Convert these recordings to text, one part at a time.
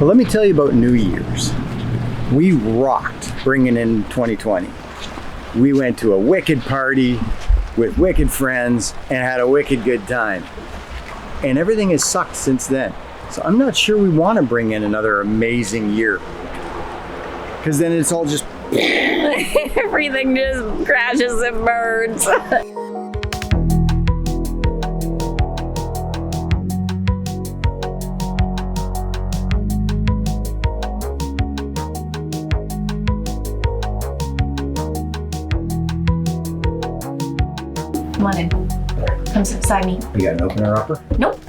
Well, let me tell you about New Year's. We rocked bringing in 2020. We went to a wicked party with wicked friends and had a wicked good time. And everything has sucked since then. So I'm not sure we want to bring in another amazing year. Because then it's all just... Everything just crashes and burns. Come on in. Come sit beside me. You got an opener upper? Nope.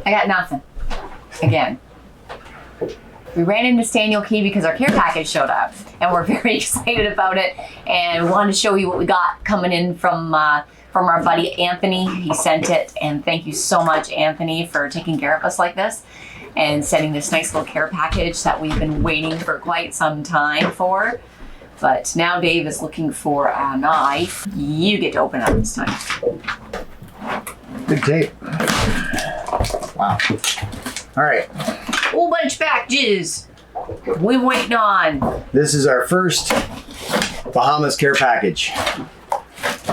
I got nothing. Again. We ran into Staniel Key because our care package showed up and we're very excited about it, and we wanted to show you what we got coming in from our buddy Anthony. He sent it, and thank you so much, Anthony, for taking care of us like this and sending this nice little care package that we've been waiting for quite some time for. But now Dave is looking for a knife. You get to open up this time. Good tape. Wow. All right. Whole bunch of packages we're waiting on. This is our first Bahamas care package.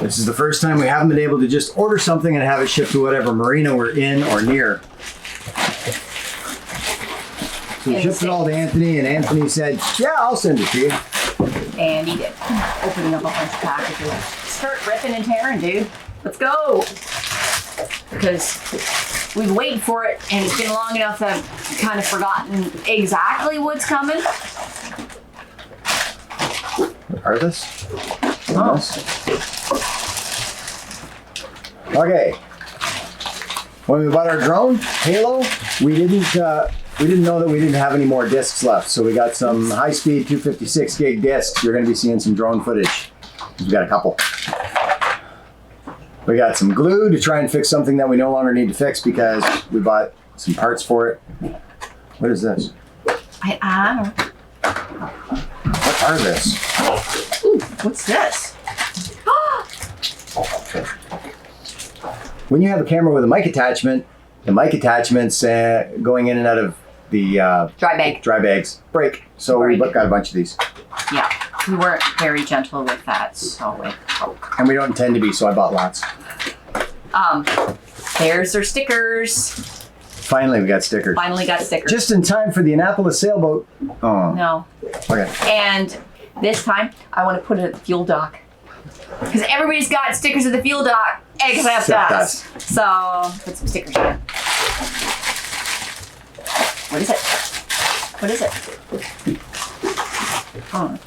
This is the first time we haven't been able to just order something and have it shipped to whatever marina we're in or near. So we shipped it all to Anthony, and Anthony said, yeah, I'll send it to you. And he did. Opening up a bunch of packages. Start ripping and tearing, dude. Let's go. Because we've waited for it, and it's been long enough that I've kind of forgotten exactly what's coming. Are this? Oh. Okay. When we bought our drone, Halo, we didn't know that we didn't have any more discs left, so we got some high-speed 256 gig discs. You're going to be seeing some drone footage. We've got a couple. We got some glue to try and fix something that we no longer need to fix because we bought some parts for it. What is this? I don't know. What are this? Ooh, what's this? When you have a camera with a mic attachment, the mic attachments going in and out of the dry bags break. So we got a bunch of these. Yeah, we weren't very gentle with that, so it broke. And we don't intend to be, so I bought lots. There's our stickers. Finally, we got stickers. Finally got stickers. Just in time for the Annapolis sailboat. Oh. No. Okay. And this time, I want to put it at the fuel dock. Because everybody's got stickers at the fuel dock, except us. So, put some stickers in. What is it? What is it? Oh.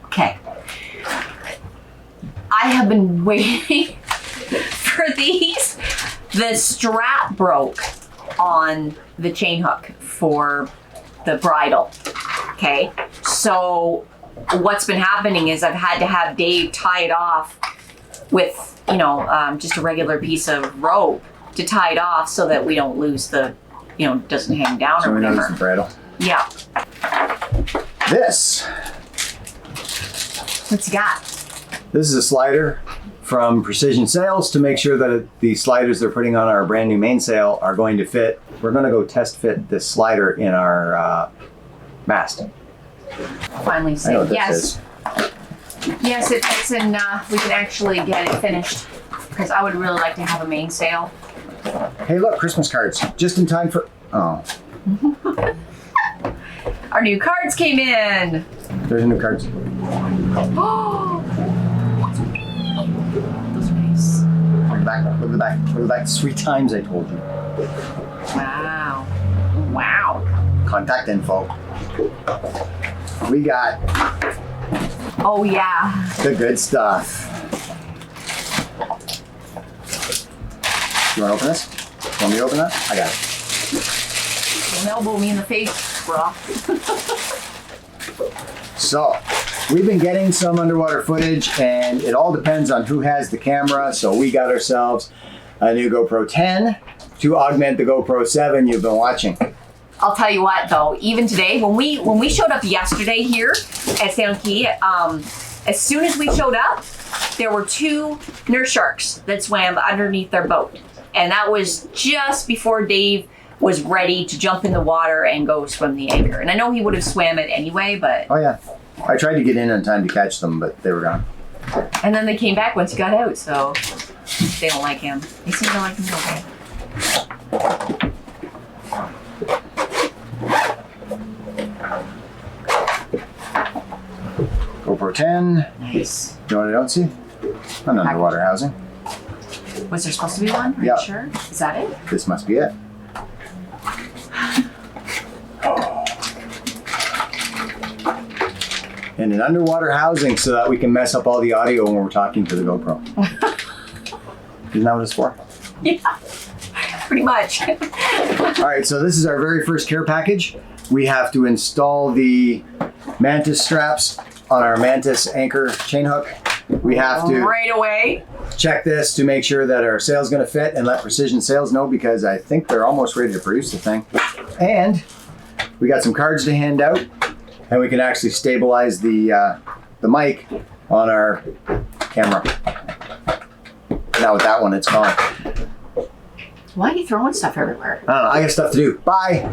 Okay. I have been waiting for these. The strap broke on the chain hook for the bridle. Okay, so what's been happening is I've had to have Dave tie it off with, just a regular piece of rope to tie it off so that we don't lose the, doesn't hang down or whatever. So we lose the bridle. Yeah. This. What's you got? This is a slider from Precision Sails to make sure that the sliders they're putting on our brand new mainsail are going to fit. We're going to go test fit this slider in our mast. Finally say yes. Is. Yes, it fits, and we can actually get it finished because I would really like to have a mainsail. Hey, look, Christmas cards. Just in time for... Oh. Our new cards came in. There's a new cards. Oh, those are nice. Look at the back, look at the back, look at the back. 3 times I told you. Wow. Wow. Contact info. We got... Oh, yeah. the good stuff. You want to open this? Want me to open that? I got it. Don't elbow me in the face, bro. So, we've been getting some underwater footage, and it all depends on who has the camera. So we got ourselves a new GoPro 10 to augment the GoPro 7 you've been watching. I'll tell you what, though, even today, when we showed up yesterday here at Sound Key, as soon as we showed up, there were 2 nurse sharks that swam underneath their boat. And that was just before Dave was ready to jump in the water and go swim the anchor. And I know he would have swam it anyway, but... Oh yeah. I tried to get in on time to catch them, but they were gone. And then they came back once he got out, so they don't like him. They seem to like him okay. GoPro 10. Nice. You know what I don't see? An underwater housing. Was there supposed to be one? Are Yeah. you sure? Is that it? This must be it. And an underwater housing so that we can mess up all the audio when we're talking to the GoPro. Isn't that what it's for? Yeah, pretty much. All right, so this is our very first care package. We have to install the Mantus straps on our Mantus anchor chain hook. We have to right away check this to make sure that our sail's gonna fit and let Precision Sails know, because I think they're almost ready to produce the thing. And we got some cards to hand out, and we can actually stabilize the mic on our camera. Now with that one, it's gone. Why are you throwing stuff everywhere? I don't know, I got stuff to do. Bye.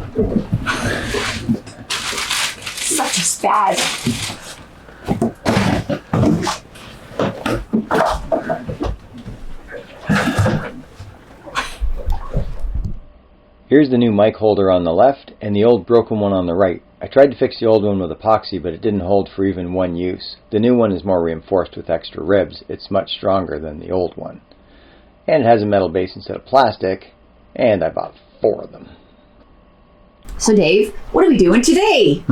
Such a spaz. Here's the new mic holder on the left and the old broken one on the right. I tried to fix the old one with epoxy, but it didn't hold for even one use. The new one is more reinforced with extra ribs. It's much stronger than the old one. And it has a metal base instead of plastic, and I bought 4 of them. So Dave, what are we doing today?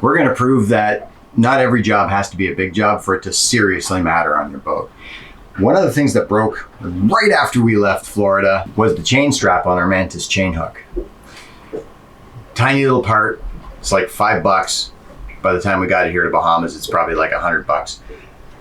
We're gonna prove that not every job has to be a big job for it to seriously matter on your boat. One of the things that broke right after we left Florida was the chain strap on our Mantus chain hook. Tiny little part, it's like $5. By the time we got it here to Bahamas, it's probably like $100.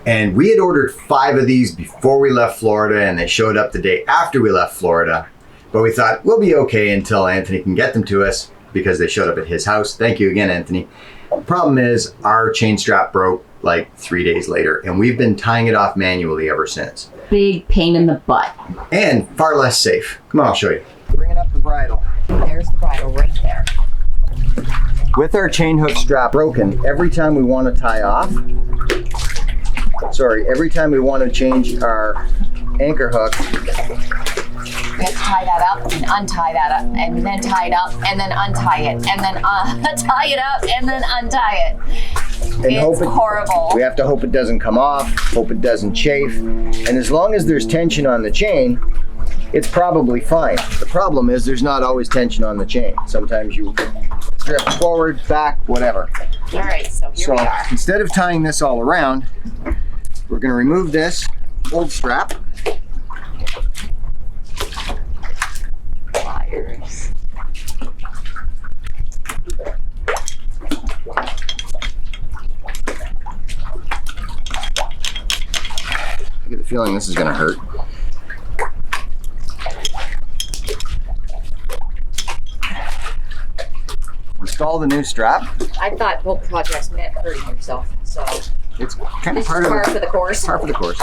And we had ordered 5 of these before we left Florida, and they showed up the day after we left Florida. But we thought we'll be okay until Anthony can get them to us, because they showed up at his house. Thank you again, Anthony. The problem is our chain strap broke like 3 days later, and we've been tying it off manually ever since. Big pain in the butt. And far less safe. Come on, I'll show you. Bringing up the bridle. There's the bridle right there. With our chain hook strap broken, every time we want to tie off, every time we want to change our anchor hook, We have to tie that up and untie that up, and then tie it up and then untie it, and then tie it up and then untie it. It's horrible. We have to hope it doesn't come off, hope it doesn't chafe, and as long as there's tension on the chain, it's probably fine. The problem is there's not always tension on the chain. Sometimes you drift forward, back, whatever. All right, so here we are. Instead of tying this all around, we're going to remove this old strap. Pliers. I get the feeling this is going to hurt. Install the new strap. I thought boat projects meant hurting yourself, so It's kind of part par for the course. Par for the course.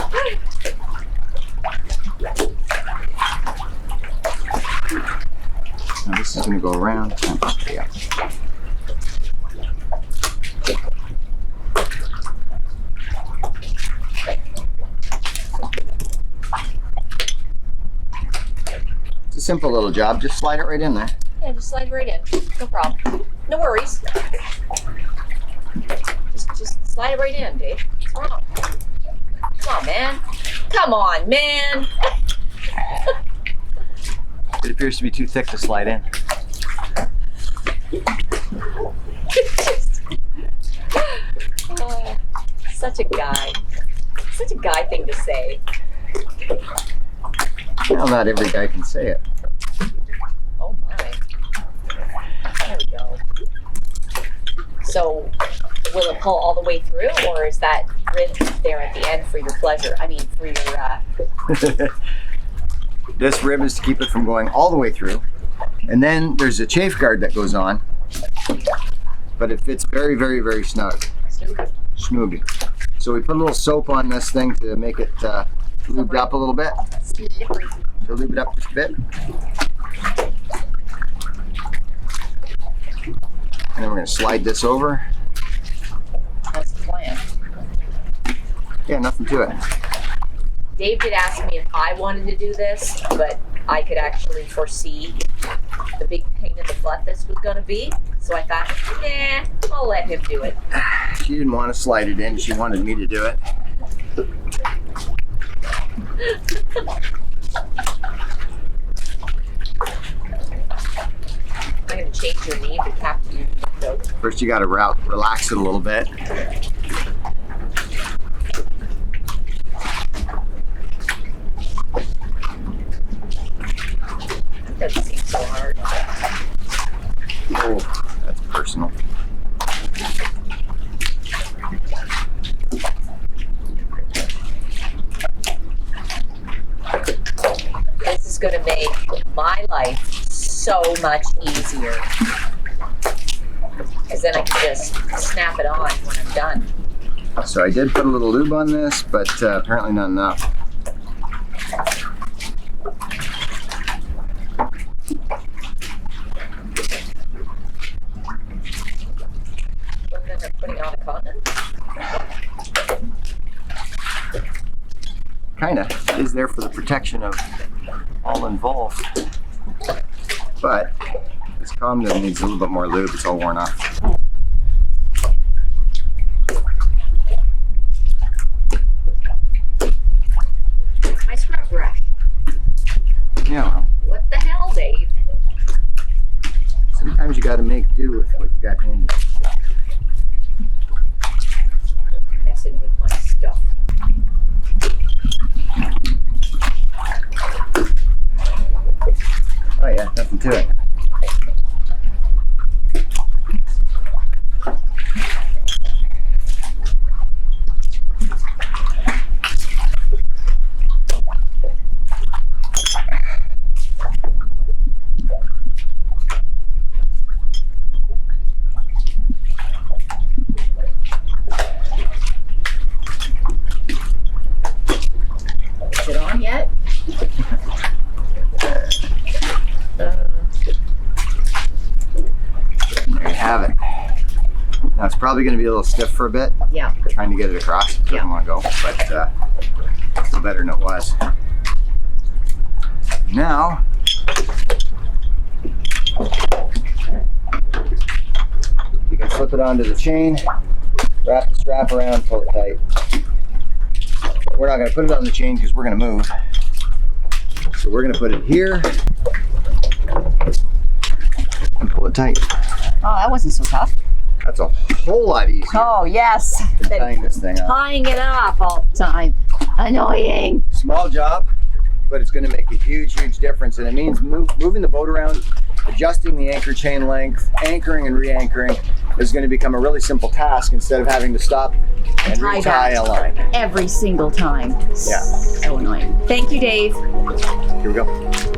Now this is going to go around. Yeah. It's a simple little job. Just slide it right in there. Yeah, just slide right in. No problem. No worries. Just slide it right in, Dave. What's wrong? Come on, man. Come on, man. It appears to be too thick to slide in. Such a guy. Such a guy thing to say. Well, not every guy can say it. Oh my. There we go. So, will it pull all the way through, or is that rib there at the end for your pleasure? I mean, for your, This rib is to keep it from going all the way through. And then there's a chafe guard that goes on, but it fits very, very, very snug. Snoogie. Snoogie. So we put a little soap on this thing to make it lubed up a little bit. Slippery. So lube it up just a bit. And then we're going to slide this over. That's the plan. Yeah, nothing to it. Dave did ask me if I wanted to do this, but I could actually foresee the big pain in the butt this was going to be. So I thought, nah, I'll let him do it. She didn't want to slide it in. She wanted me to do it. I'm going to change your knee to captain your window. First, you got to relax it a little bit. Doesn't seem so hard. Oh, that's personal. This is going to make my life so much easier. Because then I can just snap it on when I'm done. So I did put a little lube on this, but apparently not enough. Then they're putting on a condom. Kinda. It is there for the protection of all involved. But this condom needs a little bit more lube. It's all worn off. My scrub brush. Yeah, well, What the hell, Dave? sometimes you gotta make do with what you got handy. Messing with my stuff. Oh yeah, nothing to it. Is it on yet? There you have it. Now it's probably going to be a little stiff for a bit. Yeah. Trying to get it across. Doesn't Yeah. want to go, but still better than it was. Now, you can flip it onto the chain, wrap the strap around, pull it tight. We're not going to put it on the chain because we're going to move. So we're going to put it here and pull it tight. Oh, that wasn't so tough. That's a whole lot easier Oh, yes. than tying this thing up. Tying it off all the time. Annoying. Small job, but it's going to make a huge difference, and it means moving the boat around, adjusting the anchor chain length, anchoring and re-anchoring is going to become a really simple task instead of having to stop and Tie retie back. a line. Every single time. Yeah. So annoying. Thank you, Dave. Here we go.